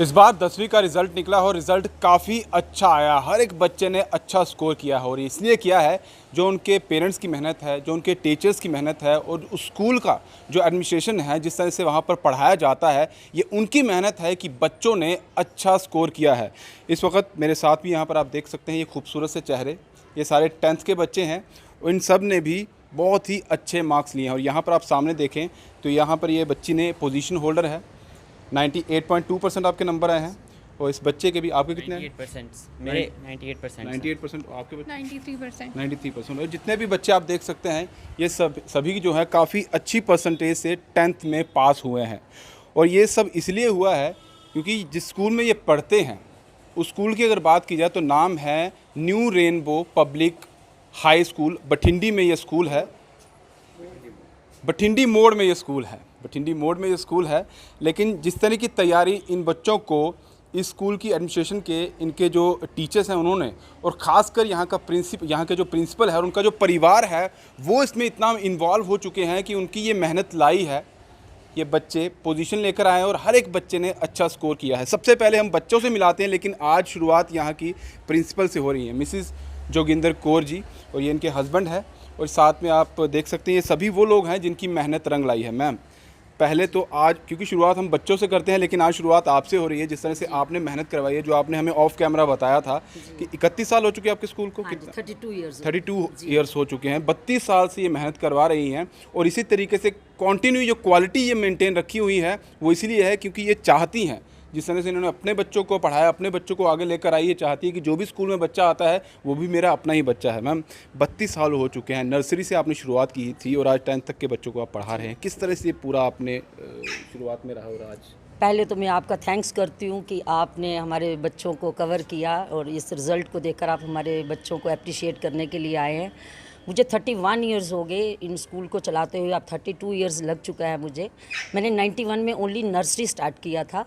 इस बार 10वीं का रिज़ल्ट निकला और रिज़ल्ट काफ़ी अच्छा आया। हर एक बच्चे ने अच्छा स्कोर किया है और इसलिए किया है जो उनके पेरेंट्स की मेहनत है, जो उनके टीचर्स की मेहनत है और उस स्कूल का जो एडमिनिस्ट्रेशन है, जिस तरह से वहाँ पर पढ़ाया जाता है, ये उनकी मेहनत है कि बच्चों ने अच्छा स्कोर किया है। इस वक्त मेरे साथ भी यहाँ पर आप देख सकते हैं ये खूबसूरत से चेहरे, ये सारे 10th के बच्चे हैं और इन सब ने भी बहुत ही अच्छे मार्क्स लिए हैं। और यहाँ पर आप सामने देखें तो यहाँ पर ये बच्ची ने पोजीशन होल्डर है, 98.2% आपके नंबर आए हैं। और इस बच्चे के भी आपके कितने हैं? 98% मेरे 98%। 98%। आपके बच्चे 93%। 93%। और जितने भी बच्चे आप देख सकते हैं ये सभी जो है काफ़ी अच्छी परसेंटेज से 10th में पास हुए हैं। और ये सब इसलिए हुआ है क्योंकि जिस स्कूल में ये पढ़ते हैं उस स्कूल की अगर बात की जाए तो नाम है new rainbow public high school. Bathindi में ये स्कूल है, बठिंडी मोड़ में ये स्कूल है, बठिंडी मोड़ में ये स्कूल है। लेकिन जिस तरह की तैयारी इन बच्चों को इस स्कूल की एडमिनिस्ट्रेशन के इनके जो टीचर्स हैं उन्होंने, और ख़ासकर यहाँ के जो प्रिंसिपल है और उनका जो परिवार है वो इसमें इतना इन्वॉल्व हो चुके हैं कि उनकी ये मेहनत लाई है, ये बच्चे पोजीशन लेकर आए हैं और हर एक बच्चे ने अच्छा स्कोर किया है। सबसे पहले हम बच्चों से मिलाते हैं, लेकिन आज शुरुआत यहाँ की प्रिंसिपल से हो रही है, मिसिज़ जोगिंदर कौर जी, और ये इनके हस्बैंड है। और साथ में आप देख सकते हैं ये सभी वो लोग हैं जिनकी मेहनत रंग लाई है। मैम, पहले तो आज क्योंकि शुरुआत हम बच्चों से करते हैं, लेकिन आज शुरुआत आपसे हो रही है। जिस तरह से आपने मेहनत करवाई है, जो आपने हमें ऑफ कैमरा बताया था कि 31 साल हो चुके हैं आपके स्कूल को, कितना? 32 ईयर्स हो चुके हैं। 32 साल से ये मेहनत करवा रही हैं और इसी तरीके से कॉन्टिन्यू जो क्वालिटी ये मेंटेन रखी हुई है वो इसीलिए है क्योंकि ये चाहती हैं, जिस तरह से इन्होंने अपने बच्चों को पढ़ाया, अपने बच्चों को आगे लेकर आई, ये चाहती है कि जो भी स्कूल में बच्चा आता है वो भी मेरा अपना ही बच्चा है। मैम, 32 साल हो चुके हैं, नर्सरी से आपने शुरुआत की थी और आज 10th तक के बच्चों को आप पढ़ा रहे हैं। किस तरह से ये पूरा आपने शुरुआत में रहा और आज? पहले तो मैं आपका थैंक्स करती हूँ कि आपने हमारे बच्चों को कवर किया और इस रिज़ल्ट को देखकर आप हमारे बच्चों को अप्रिशिएट करने के लिए आए हैं। मुझे 31 ईयर्स हो गए इन स्कूल को चलाते हुए, अब 32 ईयर्स लग चुका है मुझे। मैंने 91 में ओनली नर्सरी स्टार्ट किया था,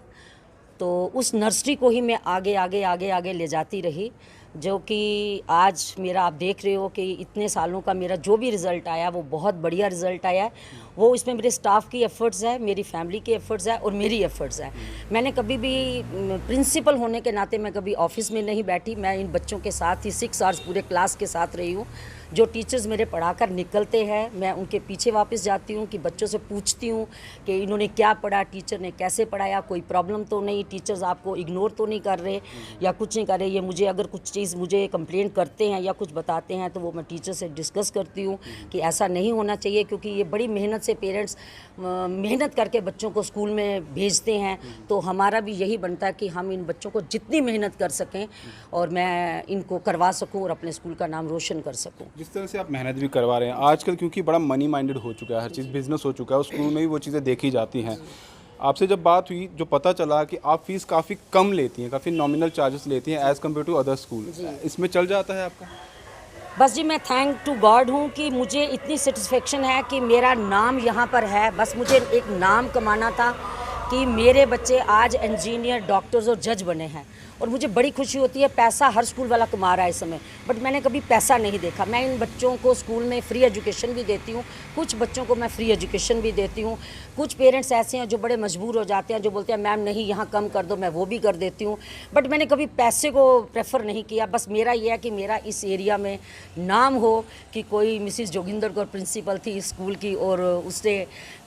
तो उस नर्सरी को ही मैं आगे आगे आगे आगे ले जाती रही, जो कि आज मेरा आप देख रहे हो कि इतने सालों का मेरा जो भी रिज़ल्ट आया वो बहुत बढ़िया रिज़ल्ट आया है। वो इसमें मेरे स्टाफ की एफ़र्ट्स है, मेरी फैमिली की एफ़र्ट्स है और मेरी एफ़र्ट्स है। मैंने कभी भी प्रिंसिपल होने के नाते मैं कभी ऑफिस में नहीं बैठी, मैं इन बच्चों के साथ ही 6 आवर्स पूरे क्लास के साथ रही हूँ। जो टीचर्स मेरे पढ़ाकर निकलते हैं मैं उनके पीछे वापस जाती हूँ कि बच्चों से पूछती हूँ कि इन्होंने क्या पढ़ा, टीचर ने कैसे पढ़ाया, कोई प्रॉब्लम तो नहीं, टीचर्स आपको इग्नोर तो नहीं कर रहे या कुछ नहीं कर रहे। ये मुझे अगर कुछ चीज़ मुझे कंप्लेंट करते हैं या कुछ बताते हैं तो वो मैं टीचर से डिस्कस करती हूँ कि ऐसा नहीं होना चाहिए, क्योंकि ये बड़ी मेहनत से पेरेंट्स मेहनत करके बच्चों को स्कूल में भेजते हैं। तो हमारा भी यही बनता है कि हम इन बच्चों को जितनी मेहनत कर सकें और मैं इनको करवा सकूँ और अपने स्कूल का नाम रोशन कर सकूँ। जिस तरह से आप मेहनत भी करवा रहे हैं आजकल, क्योंकि बड़ा मनी माइंडेड हो चुका है, हर चीज़ बिजनेस हो चुका है, उस स्कूल में भी वो चीज़ें देखी जाती हैं। आपसे जब बात हुई जो पता चला कि आप फ़ीस काफ़ी कम लेती हैं, काफ़ी नॉमिनल चार्जेस लेती हैं as compared to other school, इसमें चल जाता है आपका? बस जी, मैं थैंक टू गॉड हूँ कि मुझे इतनी सेटिस्फेक्शन है कि मेरा नाम यहाँ पर है। बस मुझे एक नाम कमाना था कि मेरे बच्चे आज इंजीनियर, डॉक्टर्स और जज बने हैं और मुझे बड़ी खुशी होती है। पैसा हर स्कूल वाला कमा रहा है इस समय, बट मैंने कभी पैसा नहीं देखा। मैं इन बच्चों को स्कूल में फ्री एजुकेशन भी देती हूँ, कुछ बच्चों को मैं फ्री एजुकेशन भी देती हूँ। कुछ पेरेंट्स ऐसे हैं जो बड़े मजबूर हो जाते हैं, जो बोलते हैं मैम नहीं यहाँ कम कर दो, मैं वो भी कर देती हूँ, बट मैंने कभी पैसे को प्रेफर नहीं किया। बस मेरा ये है कि मेरा इस एरिया में नाम हो कि कोई मिसिज़ जोगिंदर कौर प्रिंसिपल थी इस स्कूल की और उसने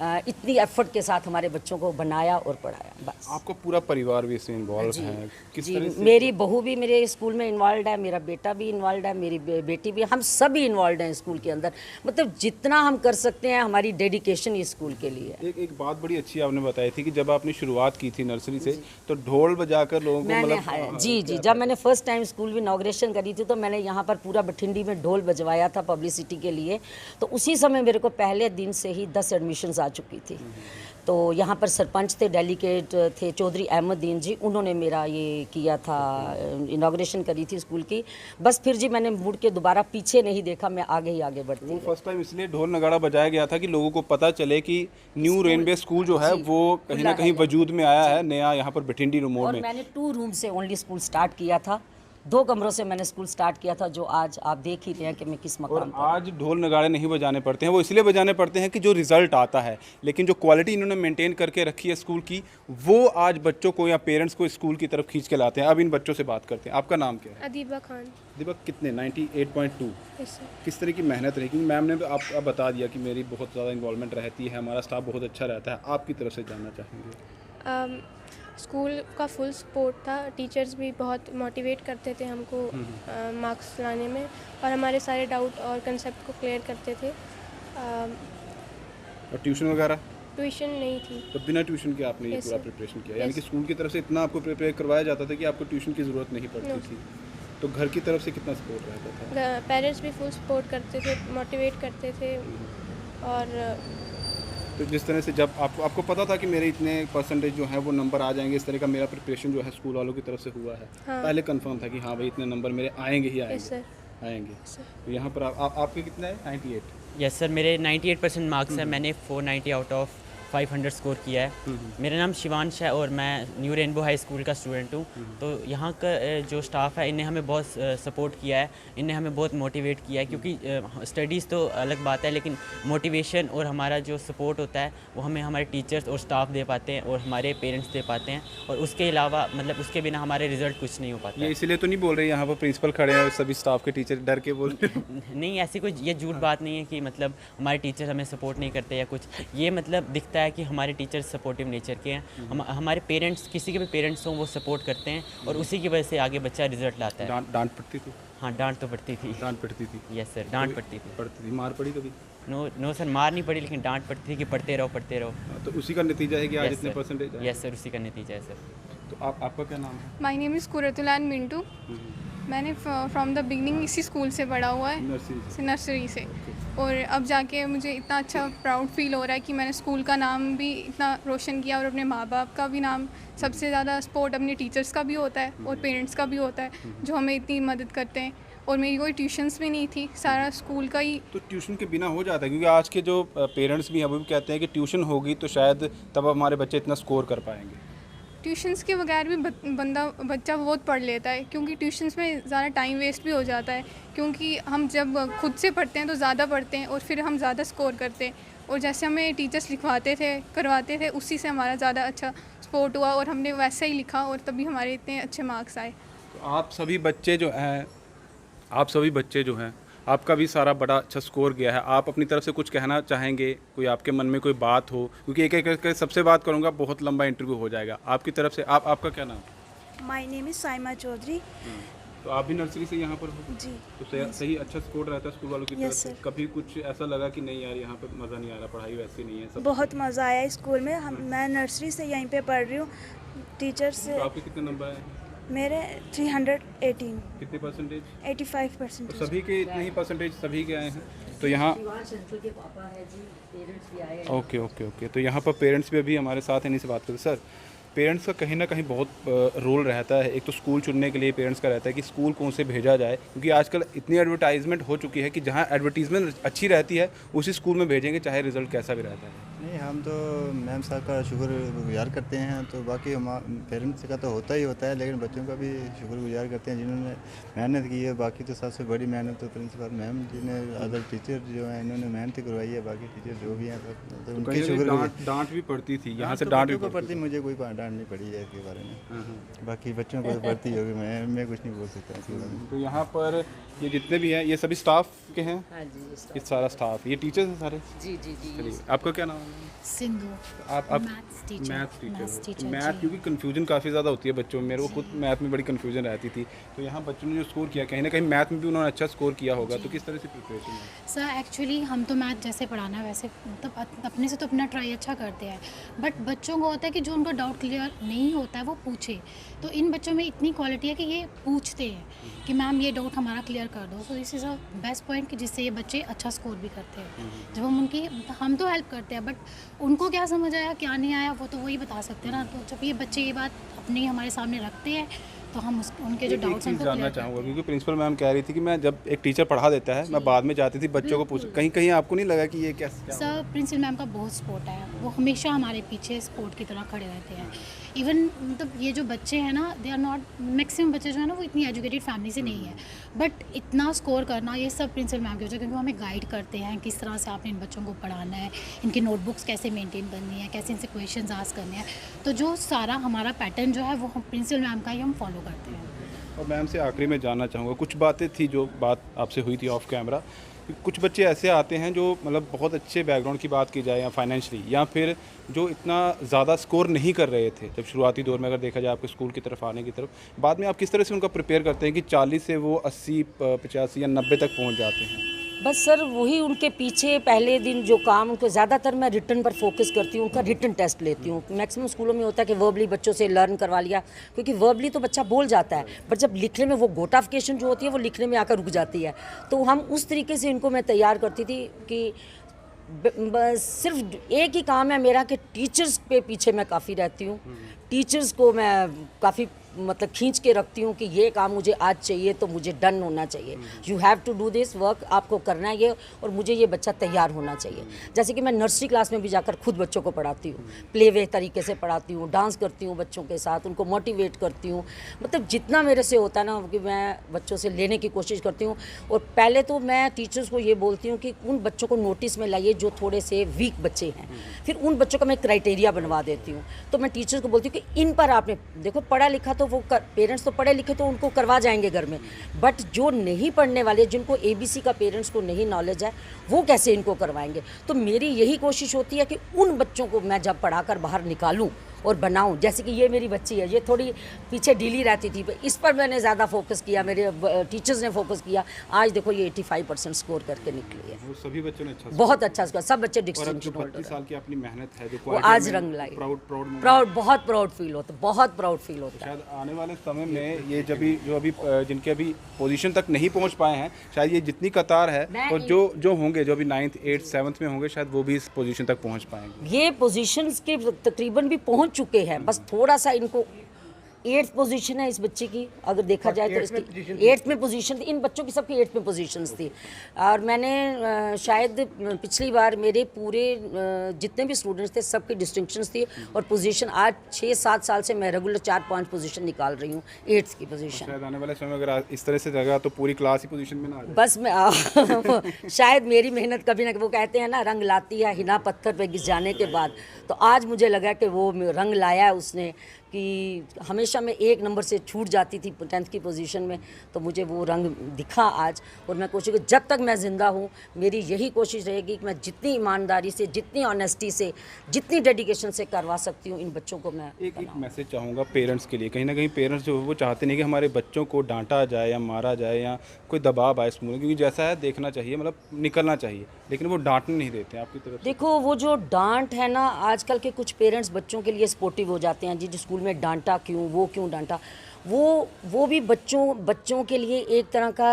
इतनी एफर्ट के साथ हमारे बच्चों को बनाया और पढ़ाया। बस आपका पूरा परिवार भी इसमें इन्वॉल्व है? किस तरह से? मेरी बहू भी मेरे स्कूल में इन्वॉल्व है, मेरा बेटा भी इन्वॉल्व है, मेरी बेटी भी, हम सभी इन्वॉल्व हैं स्कूल के अंदर। मतलब जितना हम कर सकते हैं, हमारी डेडिकेशन इस स्कूल के लिए। एक बात बड़ी अच्छी आपने बताई थी कि जब आपने शुरुआत की थी नर्सरी से तो ढोल बजाकर लोगों को मतलब जी, जब मैंने फर्स्ट टाइम स्कूल में इनॉग्रेशन करी थी तो मैंने यहाँ पर पूरा बठिंडी में ढोल बजवाया था पब्लिसिटी के लिए। तो उसी समय मेरे को पहले दिन से ही 10 एडमिशन्स आ चुकी थी। तो यहाँ पर सरपंच थे, डेलीगेट थे चौधरी अहमदीन जी, उन्होंने मेरा ये किया था, इनॉग्रेशन करी थी स्कूल की। बस फिर जी मैंने मुड़ के दोबारा पीछे नहीं देखा, मैं आगे ही आगे बढ़ती। वो फर्स्ट टाइम इसलिए ढोल नगाड़ा बजाया गया था कि लोगों को पता चले कि न्यू रेनबे स्कूल जो है वो कहीं ना कहीं वजूद में आया है नया यहाँ पर बठिंडी मोड़ में। और मैंने 2 रूम से ओनली स्कूल स्टार्ट किया था 2 कमरों से मैंने स्कूल स्टार्ट किया था, जो आज आप देख ही रहे हैं कि मैं किस और मकाम पर। आज ढोल नगाड़े नहीं बजाने पड़ते हैं, वो इसलिए बजाने पड़ते हैं कि जो रिज़ल्ट आता है, लेकिन जो क्वालिटी इन्होंने मेंटेन करके रखी है स्कूल की, वो आज बच्चों को या पेरेंट्स को स्कूल की तरफ खींच के लाते हैं। अब इन बच्चों से बात करते हैं। आपका नाम क्या है? अदीबा खान। दीपक, कितने 98.2 यस सर। किस तरह की मेहनत रही? क्योंकि मैम ने तो आप बता दिया कि मेरी बहुत ज़्यादा इन्वॉल्वमेंट रहती है, हमारा स्टाफ बहुत अच्छा रहता है, आपकी तरफ से जानना चाहेंगे। स्कूल का फुल सपोर्ट था, टीचर्स भी बहुत मोटिवेट करते थे हमको मार्क्स लाने में, और हमारे सारे डाउट और कंसेप्ट को क्लियर करते थे। और ट्यूशन वगैरह? ट्यूशन नहीं थी। तो बिना ट्यूशन के आपने ये Yes, पूरा sir. प्रिपरेशन किया, यानी Yes. कि स्कूल की तरफ से इतना आपको प्रिपेयर करवाया जाता था कि आपको ट्यूशन की ज़रूरत नहीं पड़ती No. थी। तो घर की तरफ से कितना सपोर्ट रहता था? पेरेंट्स भी फुल सपोर्ट करते थे, मोटिवेट करते थे। और तो जिस तरह से जब आपको पता था कि मेरे इतने परसेंटेज जो है वो नंबर आ जाएंगे, इस तरह का मेरा प्रिपरेशन जो है स्कूल वालों की तरफ से हुआ है, हाँ। पहले कंफर्म था कि हाँ भाई इतने नंबर मेरे आएंगे ही यस आएंगे सर। आएंगे। सर। तो यहाँ पर आपके कितना है? 98। यस सर, मेरे 98% मार्क्स हैं। मैंने 490 आउट ऑफ 500 स्कोर किया है। मेरा नाम शिवांश है और मैं न्यू रेनबो हाई स्कूल का स्टूडेंट हूँ। तो यहाँ का जो स्टाफ है, इन्हें हमें बहुत सपोर्ट किया है, इन्हें हमें बहुत मोटिवेट किया है, क्योंकि स्टडीज़ तो अलग बात है, लेकिन मोटिवेशन और हमारा जो सपोर्ट होता है वो हमें हमारे टीचर्स और स्टाफ दे पाते हैं और हमारे पेरेंट्स दे पाते हैं, और उसके अलावा मतलब उसके बिना हमारे रिजल्ट कुछ नहीं हो पाता ये है। इसलिए तो नहीं बोल रहे यहाँ पर प्रिंसिपल खड़े हैं और सभी स्टाफ के टीचर डर के बोल रहे हैं? नहीं, ऐसी कोई ये झूठ बात नहीं है कि मतलब हमारे टीचर हमें सपोर्ट नहीं करते या कुछ। ये मतलब दिखता है कि हमारे टीचर सपोर्टिव नेचर के हैं। हमारे पेरेंट्स, किसी के भी पेरेंट्स हों, वो सपोर्ट करते हैं, और उसी की वजह से आगे बच्चा रिजल्ट लाता है। डांट पड़ती थी? हाँ, डांट तो पड़ती थी। डांट पड़ती थी? यस सर, डांट पड़ती थी। पड़ती थी। मार पड़ी कभी? नो सर, मार नहीं पड़ी, लेकिन डांट पड़ती थी कि पढ़ते रहो। तो उसी का नतीजा है कि आज Yes, इतने sir. परसेंटेज आए? यस सर, उसी का नतीजा है सर। तो आपका क्या नाम है? My name is Qurratulain Mintu. मैंने फ्रॉम द बिगनिंग इसी स्कूल से पढ़ा हुआ है, नर्सरी से। और अब जाके मुझे इतना अच्छा प्राउड फील हो रहा है कि मैंने स्कूल का नाम भी इतना रोशन किया, और अपने माँ बाप का भी नाम। सबसे ज़्यादा सपोर्ट अपने टीचर्स का भी होता है और पेरेंट्स का भी होता है, जो हमें इतनी मदद करते हैं। और मेरी कोई ट्यूशन्स भी नहीं थी, सारा स्कूल का ही। तो ट्यूशन के बिना हो जाता है, क्योंकि आज के जो पेरेंट्स भी हैं वो भी कहते हैं कि ट्यूशन होगी तो शायद तब हमारे बच्चे इतना स्कोर कर पाएंगे। ट्यूशन्स के बगैर भी बच्चा बहुत पढ़ लेता है, क्योंकि ट्यूशन्स में ज़्यादा टाइम वेस्ट भी हो जाता है, क्योंकि हम जब खुद से पढ़ते हैं तो ज़्यादा पढ़ते हैं और फिर हम ज़्यादा स्कोर करते हैं। और जैसे हमें टीचर्स लिखवाते थे, करवाते थे, उसी से हमारा ज़्यादा अच्छा स्पोर्ट हुआ और हमने वैसे ही लिखा, और तभी हमारे इतने अच्छे मार्क्स आए। तो आप सभी बच्चे जो हैं आपका भी सारा बड़ा अच्छा स्कोर गया है, आप अपनी तरफ से कुछ कहना चाहेंगे? कोई आपके मन में कोई बात हो? क्योंकि एक एक करके सबसे बात करूंगा, बहुत लंबा इंटरव्यू हो जाएगा। आपकी तरफ से आपका क्या नाम? My name is Saima Chaudhary. तो आप भी नर्सरी से यहाँ पर हो? जी। तो सही अच्छा स्कोर रहता है स्कूल वालों की तरफ Yes, से? sir. कभी कुछ ऐसा लगा कि नहीं यार यहाँ पे मज़ा नहीं आ रहा, पढ़ाई वैसी नहीं है? सब बहुत मज़ा आया स्कूल में। मैं नर्सरी से यहीं पे पढ़ रही हूँ। टीचर से तो आपके कितने नंबर आए? मेरे 318। कितने परसेंटेज? 85%। तो सभी के इतने ही परसेंटेज सभी के आए हैं? तो यहाँ के पापा है जी, पेरेंट्स भी आए हैं। ओके। तो यहाँ पर पेरेंट्स भी अभी हमारे साथ हैं, इनसे बात करते। सर, पेरेंट्स का कहीं ना कहीं बहुत रोल रहता है। एक तो स्कूल चुनने के लिए पेरेंट्स का रहता है कि स्कूल कौन से भेजा जाए, क्योंकि आजकल इतनी एडवर्टाइजमेंट हो चुकी है कि जहाँ एडवर्टीजमेंट अच्छी रहती है उसी स्कूल में भेजेंगे, चाहे रिजल्ट कैसा भी रहता है। नहीं, हम तो मैम साहब का शुक्रगुजार करते हैं। तो बाकी हम पेरेंट्स का तो होता ही होता है, लेकिन बच्चों का भी शुक्रगुजार करते हैं जिन्होंने मेहनत की है। बाकी तो सबसे बड़ी मेहनत तो प्रिंसिपल मैम जी ने, अदर टीचर जो हैं इन्होंने मेहनत करवाई है। बाकी टीचर जो भी हैं तो उनकी शुक्र। डांट भी पड़ती थी यहाँ से? तो डांट भी बच्चों को पड़ती, मुझे कोई डांट नहीं पड़ी है इसके बारे में। बाकी बच्चों को तो पड़ती होगी, मैं कुछ नहीं बोल सकता इसके बारे में। तो यहाँ पर ये जितने भी हैं ये सभी स्टाफ के हैं? हाँ जी, ये सारा स्टाफ, ये टीचर्स हैं सारे? जी। चलिए, आपका क्या नाम है? सिंधु। आप मैथ्स टीचर। Maths teacher. जी। मैथ, क्योंकि कन्फ्यूजन काफ़ी ज़्यादा होती है बच्चों में। मेरे को खुद मैथ में बड़ी कन्फ्यूजन रहती थी। तो यहाँ बच्चों ने जो स्कोर किया, कहीं ना कहीं मैथ में भी उन्होंने अच्छा स्कोर किया होगा। तो किस तरह से प्रिपरेशन है? सर एक्चुअली हम तो मैथ जैसे पढ़ाना वैसे मतलब अपने से तो अपना ट्राई अच्छा करते हैं, बट बच्चों को होता है कि जो उनका डाउट क्लियर नहीं होता है वो पूछे। तो इन बच्चों में इतनी क्वालिटी है कि ये पूछते हैं कि मैम ये डाउट हमारा क्लियर कर दो। So this is a best point कि जिससे ये बच्चे अच्छा स्कोर भी करते हैं। जब हम तो हेल्प करते हैं, बट उनको क्या समझ आया क्या नहीं आया वो तो वही बता सकते हैं ना। तो जब ये बच्चे ये बात अपनी हमारे सामने रखते हैं तो हम उनके जो डाउट्स हैं उनको जानना क्लियर चाहूँगा क्योंकि प्रिंसिपल मैम कह रही थी कि मैं जब एक टीचर पढ़ा देता है मैं बाद में जाती थी बच्चों को पूछ कहीं कहीं आपको नहीं लगा कि ये क्या सर प्रिंसिपल मैम का बहुत सपोर्ट है, वो हमेशा हमारे पीछे सपोर्ट की तरह खड़े रहते हैं। इवन मतलब ये जो बच्चे हैं ना, दे आर नॉट, मैक्सिमम बच्चे जो है ना वो इतनी एजुकेटेड फैमिली से नहीं है, बट इतना स्कोर करना ये सब प्रिंसिपल मैम की वजह, क्योंकि वो हमें गाइड करते हैं किस तरह से आपने इन बच्चों को पढ़ाना है, इनकी नोटबुक्स कैसे मेंटेन करनी है, कैसे इनसे क्वेश्चंस आस्क करने हैं। तो जो सारा हमारा पैटर्न जो है वो हम प्रिंसिपल मैम का ही हम फॉलो करते हैं। और मैम से आखिरी में जानना चाहूँगा, कुछ बातें थी जो बात आपसे हुई थी ऑफ कैमरा, कुछ बच्चे ऐसे आते हैं जो मतलब बहुत अच्छे बैकग्राउंड की बात की जाए या फाइनेंशियली या फिर जो इतना ज़्यादा स्कोर नहीं कर रहे थे जब शुरुआती दौर में, अगर देखा जाए आपके स्कूल की तरफ आने की तरफ, बाद में आप किस तरह से उनका प्रिपेयर करते हैं कि 40 से वो 80, 85 या 90 तक पहुंच जाते हैं? बस सर वही उनके पीछे पहले दिन जो काम, उनको ज़्यादातर मैं रिटर्न पर फोकस करती हूँ, उनका रिटर्न टेस्ट लेती हूँ। मैक्सिमम स्कूलों में होता है कि वर्बली बच्चों से लर्न करवा लिया, क्योंकि वर्बली तो बच्चा बोल जाता है, बट जब लिखने में वो गोटाफिकेशन जो होती है वो लिखने में आकर रुक जाती है। तो हम उस तरीके से इनको मैं तैयार करती थी कि बस सिर्फ एक ही काम है मेरा कि टीचर्स पे पीछे मैं काफ़ी रहती हूँ, टीचर्स को मैं काफ़ी मतलब खींच के रखती हूँ कि ये काम मुझे आज चाहिए तो मुझे डन होना चाहिए, you have to do this work, आपको करना है ये, और मुझे ये बच्चा तैयार होना चाहिए। जैसे कि मैं नर्सरी क्लास में भी जाकर खुद बच्चों को पढ़ाती हूँ, प्ले वे तरीके से पढ़ाती हूँ, डांस करती हूँ बच्चों के साथ, उनको मोटिवेट करती हूँ, मतलब जितना मेरे से होता है ना कि मैं बच्चों से लेने की कोशिश करती हूँ। और पहले तो मैं टीचर्स को ये बोलती हूँ कि उन बच्चों को नोटिस में लाइए जो थोड़े से वीक बच्चे हैं, फिर उन बच्चों का मैं क्राइटेरिया बनवा देती हूँ। तो मैं टीचर्स को बोलती हूँ कि इन पर आपने देखो पढ़ा लिखा तो वो पेरेंट्स तो पढ़े लिखे तो उनको करवा जाएंगे घर में, बट जो नहीं पढ़ने वाले, जिनको ABC का पेरेंट्स को नहीं नॉलेज है, वो कैसे इनको करवाएंगे। तो मेरी यही कोशिश होती है कि उन बच्चों को मैं जब पढ़ाकर बाहर निकालूं और बनाऊं, जैसे कि ये मेरी बच्ची है, ये थोड़ी पीछे ढीली रहती थी, इस पर मैंने ज़्यादा फोकस किया, मेरे टीचर्स ने फोकस किया, आज देखो ये 85% स्कोर करके निकली है। वो सभी बच्चों ने अच्छा बहुत अच्छा स्कोर, सब बच्चे डिस्टिंक्शन 32 साल की अपनी मेहनत है जो वो आज रंग लाई, प्राउड, बहुत प्राउड फील होता है, बहुत प्राउड फील होता है। शायद आने वाले समय में ये जब जो अभी जिनके अभी पोजीशन तक नहीं पहुंच पाए हैं, शायद ये जितनी कतार है और जो होंगे, जो अभी 9th 8th 7th में होंगे, शायद वो भी इस पोजीशन तक पहुंच पाएंगे। ये पोजीशंस के तकरीबन भी पहुंच चुके हैं, बस थोड़ा सा इनको 8th पोजीशन है इस बच्चे की, अगर देखा जाए तो इसकी 8th में पोजीशन थी, इन बच्चों की सबकी 8th में पोजीशंस थी। और मैंने शायद पिछली बार मेरे पूरे जितने भी स्टूडेंट्स थे सबकी डिस्टिंक्शंस थी, और पोजीशन आज 6-7 साल से मैं रेगुलर 4-5 पोजीशन निकाल रही हूँ, 8th की पोजीशन। शायद आने वाले समय अगर इस तरह से लगा तो पूरी क्लास ही पोजीशन में ना आ जाए। बस मैं शायद मेरी मेहनत कभी ना, वो कहते हैं ना रंग लाती है हिना पत्थर पे घिस जाने के बाद, तो आज मुझे लगा कि वो रंग लाया है उसने, कि हमेशा मैं 1 नंबर से छूट जाती थी 10th की पोजीशन में, तो मुझे वो रंग दिखा आज। और मैं कोशिश जब तक मैं ज़िंदा हूँ मेरी यही कोशिश रहेगी कि मैं जितनी ईमानदारी से, जितनी ऑनेस्टी से, जितनी डेडिकेशन से करवा सकती हूँ इन बच्चों को मैं एक मैसेज चाहूँगा पेरेंट्स के लिए। कहीं ना कहीं पेरेंट्स जो वो चाहते नहीं कि हमारे बच्चों को डांटा जाए या मारा जाए या कोई दबाव आए स्कूल में, क्योंकि जैसा है देखना चाहिए, मतलब निकलना चाहिए, लेकिन वो डांटने नहीं देते आपकी तरफ। देखो वो जो डांट है ना, आजकल के कुछ पेरेंट्स बच्चों के लिए सपोर्टिव हो जाते हैं, जी स्कूल में डांटा क्यों, वो क्यों डांटा, वो भी बच्चों के लिए एक तरह का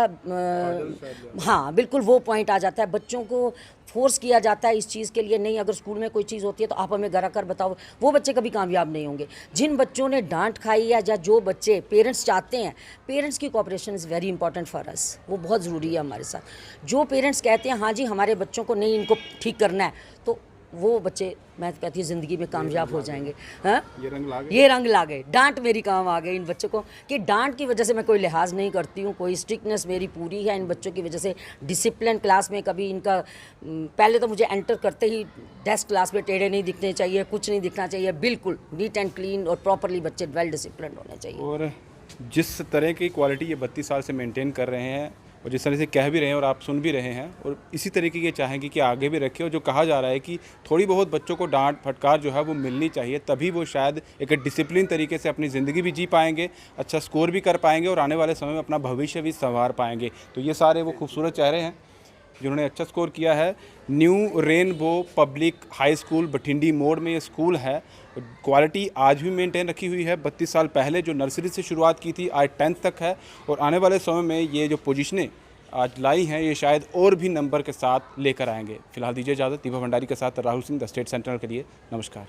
हाँ बिल्कुल वो पॉइंट आ जाता है, बच्चों को फोर्स किया जाता है इस चीज़ के लिए। नहीं, अगर स्कूल में कोई चीज़ होती है तो आप हमें घर आकर बताओ, वो बच्चे कभी कामयाब नहीं होंगे। जिन बच्चों ने डांट खाई है या जो बच्चे पेरेंट्स चाहते हैं, पेरेंट्स की cooperation is very important for us, वो बहुत ज़रूरी है हमारे साथ। जो पेरेंट्स कहते हैं हाँ जी हमारे बच्चों को नहीं, इनको ठीक करना है, तो वो बच्चे मैं कहती हूँ ज़िंदगी में कामयाब हो जाएंगे। हाँ, ये रंग ला गए, डांट मेरी काम आ गई इन बच्चों को, कि डांट की वजह से मैं कोई लिहाज नहीं करती हूँ, कोई स्ट्रिक्टनेस मेरी पूरी है इन बच्चों की वजह से। डिसिप्लिन क्लास में कभी इनका, पहले तो मुझे एंटर करते ही डेस्क क्लास में टेढ़े नहीं दिखने चाहिए, कुछ नहीं दिखना चाहिए, बिल्कुल नीट एंड क्लीन और प्रॉपरली बच्चे वेल डिसिप्लिन होने चाहिए। और जिस तरह की क्वालिटी ये 32 साल से मेंटेन कर रहे हैं और जिस तरह से कह भी रहे हैं और आप सुन भी रहे हैं, और इसी तरीके के चाहेंगे कि आगे भी रखें। और जो कहा जा रहा है कि थोड़ी बहुत बच्चों को डांट फटकार जो है वो मिलनी चाहिए, तभी वो शायद एक डिसिप्लिन तरीके से अपनी ज़िंदगी भी जी पाएंगे, अच्छा स्कोर भी कर पाएंगे और आने वाले समय में अपना भविष्य भी संवार पाएंगे। तो ये सारे वो खूबसूरत चेहरे हैं जिन्होंने अच्छा स्कोर किया है। New rainbow public high school Bathindi Mor में ये स्कूल है। क्वालिटी आज भी मेंटेन रखी हुई है। 32 साल पहले जो नर्सरी से शुरुआत की थी आज 10th तक है, और आने वाले समय में ये जो पोजीशनें आज लाई हैं ये शायद और भी नंबर के साथ लेकर आएंगे। फिलहाल दीजिए इजाज़त। दीपा भंडारी के साथ Rahul Singh, the state central के लिए। नमस्कार।